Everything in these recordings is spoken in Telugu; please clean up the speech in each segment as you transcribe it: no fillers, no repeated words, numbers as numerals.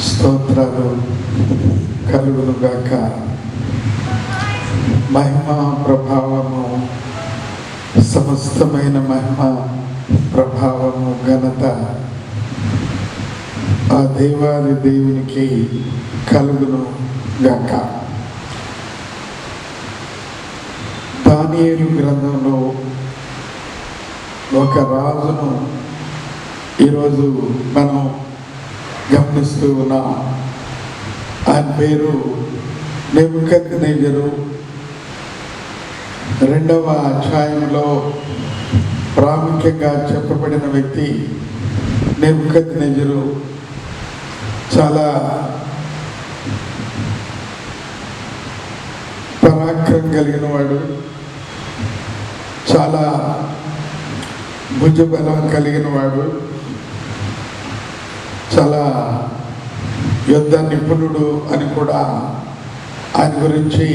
స్తోత్రాలు కలుగును గాక. మహిమ ప్రభావము, సమస్తమైన మహిమ ప్రభావము ఘనత ఆ దేవాది దేవునికి కలుగును గాక. దానియేలు గ్రంథంలో ఒక రాజును ఈరోజు మనం గమనిస్తూ ఉన్నాం. ఆయన పేరు నెబుకద్నెజరు. 2వ అధ్యాయంలో ప్రాముఖ్యంగా చెప్పబడిన వ్యక్తి నెబుకద్నెజరు. చాలా పరాక్రమం కలిగిన వాడు, చాలా భుజబలం కలిగిన వాడు, చాలా యుద్ధ నిపుణుడు అని కూడా ఆయన గురించి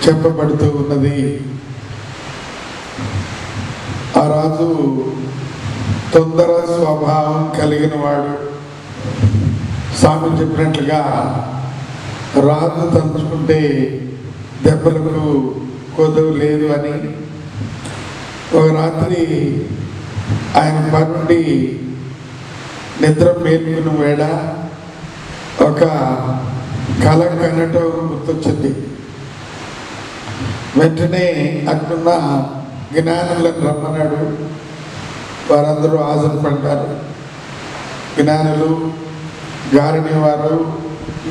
చెప్పబడుతూ ఉన్నది. ఆ రాజు తొందర స్వభావం కలిగిన వాడు. స్వామి చెప్పినట్లుగా రాజు తలుచుకుంటే దెబ్బలకు కొదవు లేదు అని. ఒక రాత్రి ఆయన పనుండి నిద్ర మేలుకుని వేళ ఒక కళ కనటం గుర్తొచ్చింది. వెంటనే అక్కడున్న జ్ఞానులను రమ్మన్నాడు. వారందరూ హాజరుపడ్డారు. జ్ఞానులు, గారిని వారు,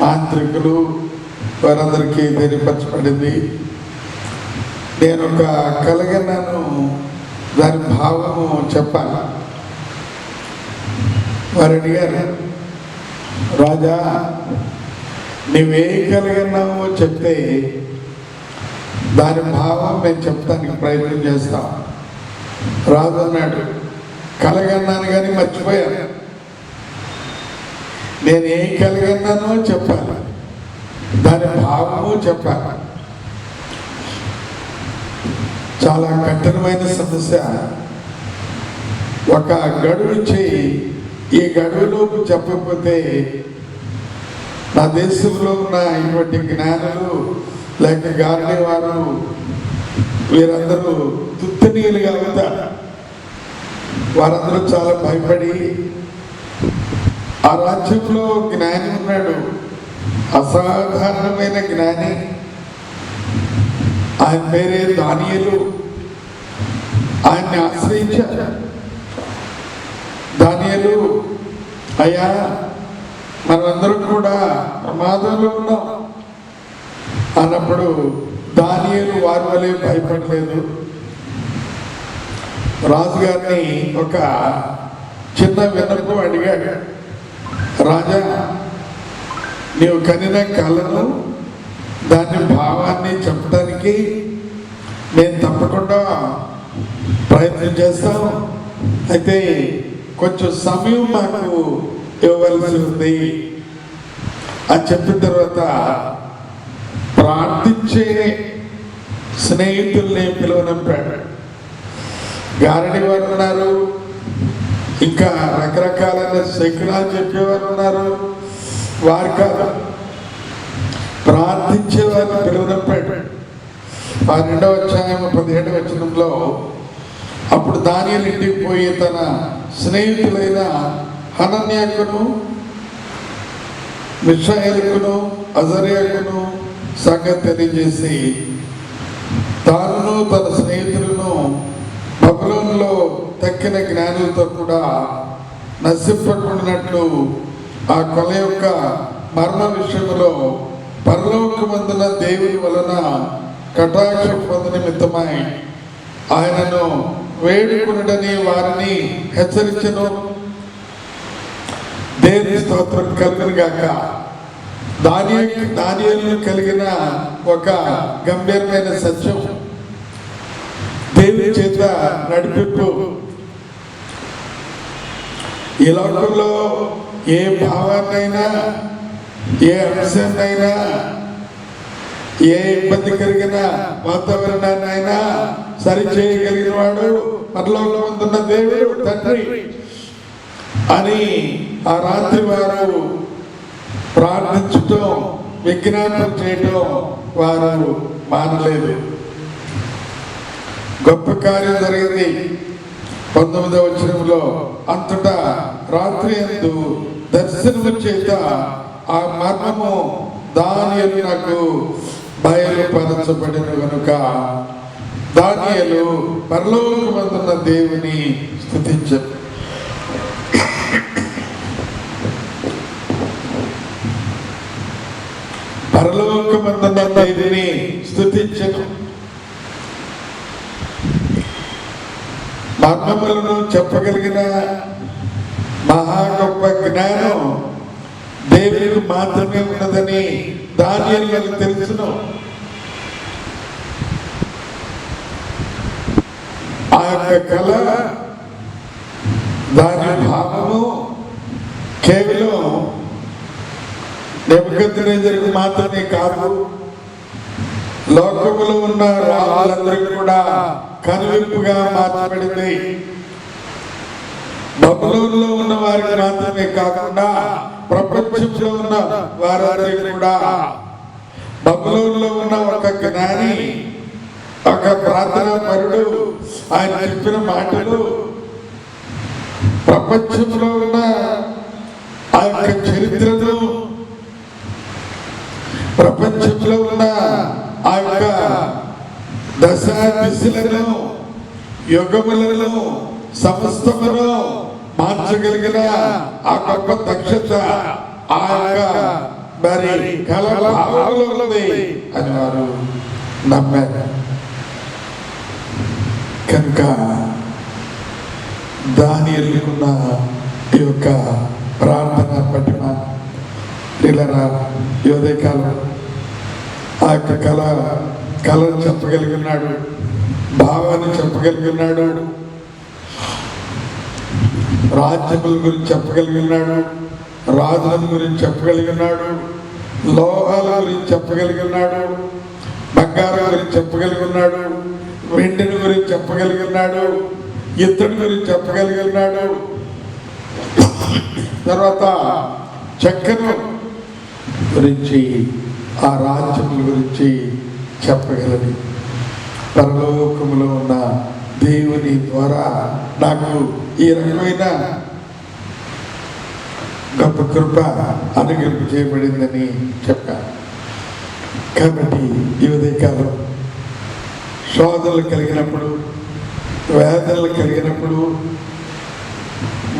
మాంత్రికులు, వారందరికీ తెలియపరచబడింది. నేను ఒక కలగన్నాను, దాని భావము చెప్పాలి. వారు అడిగారు, రాజా నువ్వే కలిగినావో చెప్తే దాని భావం మేము చెప్తానికి ప్రయత్నం చేస్తాం. రాజు అన్నాడు, కలగన్నాను కానీ మర్చిపోయాను. నేను ఏం కలిగన్నానో చెప్పాలి, దాని భావము చెప్పాలి. చాలా కఠినమైన సమస్య. ఒక గడువు ఇచ్చి ఈ గడువులోపు చెప్పకపోతే నా దేశంలో ఉన్న ఇటువంటి జ్ఞానులు లేక గారిని వారు వీరందరూ తుత్తనీయులుగా అవుతారు. వారందరూ చాలా భయపడి, ఆ రాజ్యంలో జ్ఞాని ఉన్నాడు, అసాధారణమైన జ్ఞాని. ఆయన పేరే దానియేలు. ఆయన్ని ఆశ్రయించారు. దానియేలు, అయ్యా మనమందరం కూడా ప్రమాదంలో ఉన్నాం అన్నప్పుడు దానియేలు వారి వలె భయపడలేదు. రాజుగారిని ఒక చిన్న విన్నపం అడిగాడు. రాజా, నీవు కనిన కళను, దాని భావాన్ని చెప్పడానికి నేను తప్పకుండా ప్రయత్నం చేస్తాం. అయితే కొంచెం సమయం మాకు ఇవ్వవలసి ఉంది అని చెప్పిన తర్వాత ప్రార్థించే స్నేహితుల్ని పిలువనంపాడు. గారడి వారు ఉన్నారు, ఇంకా రకరకాలైన శకునాలు చెప్పేవారు ఉన్నారు. వారు కాదు, ప్రార్థించే వారిని పిలువనంపాడు. ఆ 2వ అధ్యాయం 17వ వచనంలో, అప్పుడు దానియేలు ఇంటికి పోయి తన స్నేహితులైన హనన్యాకును, మిషాయేలుకును, అజర్యాకును సంగతి తెలియజేసి, తాను తన స్నేహితులను బబులోనులో తక్కిన జ్ఞానులతో కూడా నశింపకున్నట్లు ఆ కొల యొక్క మర్మ విషయంలో పరలోకమందున దేవుని వలన కటాక్షం పొంద నిమిత్తమై ఆయనను వేడుకునుడని వారిని హెచ్చరించెను. దేవుని స్తోత్రం కలుగును గాక. దానియేలు కలిగిన ఒక గంభీరమైన సత్యం, దేవుని చేత నడిపింపు. ఈ లోకంలో ఏ భావాన్నైనా, ఏ అంశాన్నైనా, ఏ ఇబ్బంది కలిగిన వాతావరణాన్ని అయినా సరి చేయగలిగిన వాడు పరలోకమందున్న దేవుడు తండ్రి అని ఆ రాత్రి వారు ప్రార్థించటం, విజ్ఞాపన చేయటం వారు మానలేదు. గొప్ప కార్యం జరిగింది. 19వ వచనంలో అంతటా రాత్రి యందు దర్శనము చేత ఆ మర్మము దానియేలు నాకు బయలుపరచబడిన కనుక దానియేలు పరలోకమందున్న దేవుని స్తుతించెను. పరలోకమందున్న దేవుని స్తుతించెను. మర్మములను చెప్పగలిగిన మహా గొప్ప జ్ఞానం దేవునికి మాత్రమే ఉన్నదని దానియేలుకు తెలుసును. ఆ యొక్క కళ, దాని భావము కేవలం నెబుకద్నెజరుకు మాత్రమే కాదు, లోకములో ఉన్న రాజులందరికీ కూడా కనువిప్పుగా మార్చబడింది. బబులోనులో ఉన్న వారికి మాత్రమే కాకుండా ప్రపంచంలో ఉన్న వారందరికీ కూడా, బబులోనులో ఉన్న ఒక జ్ఞాని, ఒక ప్రార్థనా పరుడు ఆయన చెప్పిన మాటలు ప్రపంచంలో ఉన్న ఆ యొక్క చరిత్రను, ప్రపంచంలో ఉన్న ఆ యొక్క దశ దిశలను, యుగములను, సమస్తమును మార్చగలిగిన ఆ గొప్ప దక్షత ఆ యొక్క మరి కళ భావంలో ఉన్నది అని వారు నమ్మారు. కనుక దానియేలుకున్న ఈ యొక్క ప్రార్థన పట్టిన ఇలా యోదయకాలం ఆ యొక్క కళను చెప్పగలిగినాడు, భావాన్ని చెప్పగలిగినాడు, రాజ్యముల గురించి చెప్పగలిగినాడు, రాజుల గురించి చెప్పగలిగినాడు, లోహాల గురించి చెప్పగలిగినాడు, బంగారం గురించి చెప్పగలిగినాడు, వెండిని గురించి చెప్పగలిగినాడు, ఇత్తడి గురించి చెప్పగలిగినాడు, తర్వాత చక్కెర గురించి, ఆ రాజ్యముల గురించి చెప్పగలది. పరలోకములో ఉన్న దేవుని ద్వారా నాకు ఈ రకమైన గొప్ప కృప అనుగ్రహం చేయబడిందని చెప్పాను. కాబట్టి ఈ ఉదయకాలం శోధనలు కలిగినప్పుడు, వేదనలు కలిగినప్పుడు,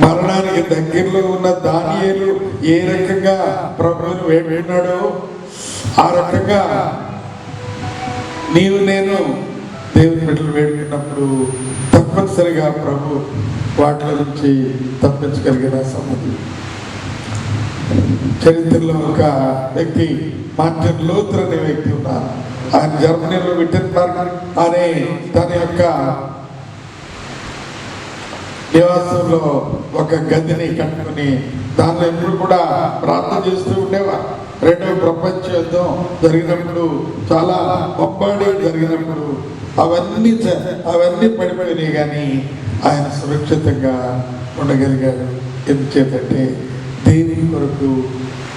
మరణానికి దగ్గరలో ఉన్న దానియేలు ఏ రకంగా ప్రభువుని వేడుకున్నాడో ఆ రకంగా నీవు నేను దేవుని బిడ్డలు వేడుకున్నప్పుడు తప్పనిసరిగా ప్రభు వాటి నుంచి తప్పించగలిగిన సమ్మతి. చరిత్రలో ఒక వ్యక్తి మార్టిన్ లూథర్ అనే వ్యక్తి ఉన్నారు. ఆయన జర్మనీలో విట్టెన్బర్గ్ అనే తన యొక్క నివాసంలో ఒక గదిని కట్టుకుని దానిలో ఎప్పుడు కూడా ప్రార్థన చేస్తూ ఉండేవారు. రెండవ ప్రపంచ యుద్ధం జరిగినప్పుడు, చాలా బొంబాడి జరిగినప్పుడు అవన్నీ పడిపోయినాయి, కానీ ఆయన సురక్షితంగా ఉండగలిగాడు. ఎందుచేతంటే దేవుని కొరకు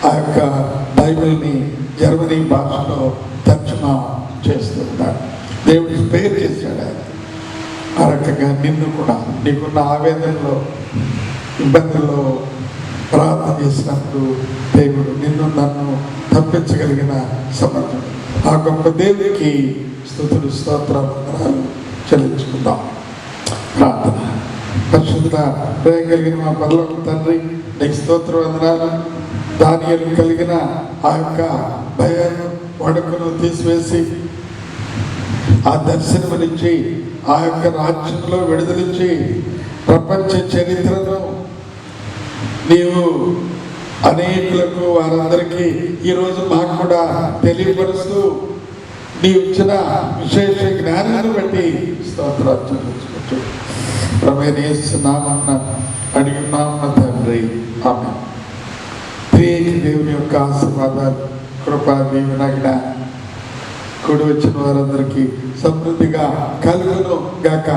ఆ యొక్క బైబిల్ని జర్మనీ భాషలో తర్జుమా చేస్తున్నాడు. దేవుడి పేరు చేశాడు ఆయన. ఆ రకంగా నిన్ను కూడా నీకున్న ఆవేదనలో, ఇబ్బందుల్లో ప్రార్థన చేసినప్పుడు దేవుడు నిన్ను నన్ను తప్పించగలిగిన సమర్థం. ఆ గొప్ప దేవుడికి స్తుతులు, స్తోత్రాలు చెల్లించుకుందాం. ప్రార్థన. పరిశుద్ధ ప్రేమ కలిగిన మా పరలోక తండ్రి, నీకు స్తోత్ర వందనాలు. దానియేలు కలిగిన ఆ యొక్క భయాన్ని, వణుకును తీసివేసి ఆ దర్శనం నుంచి ఆ యొక్క రాజ్యంలో విడుదలించి ప్రపంచ చరిత్రను నీవు అనేకులకు, వారందరికీ ఈరోజు మాకు కూడా తెలియపరుస్తూ నీవు ఇచ్చిన విశేష జ్ఞానాన్ని బట్టి స్తోత్రాలు చెల్లించుకుంటూ ప్రభువైన యేసు నామమున అడిగినాము తండ్రి, ఆమేన్. త్రియేక దేవుని యొక్క ఆశీర్వాదాలు, కృపా, దీవెన కూడి వచ్చిన వారందరికీ సమృద్ధిగా కలుగును గాక.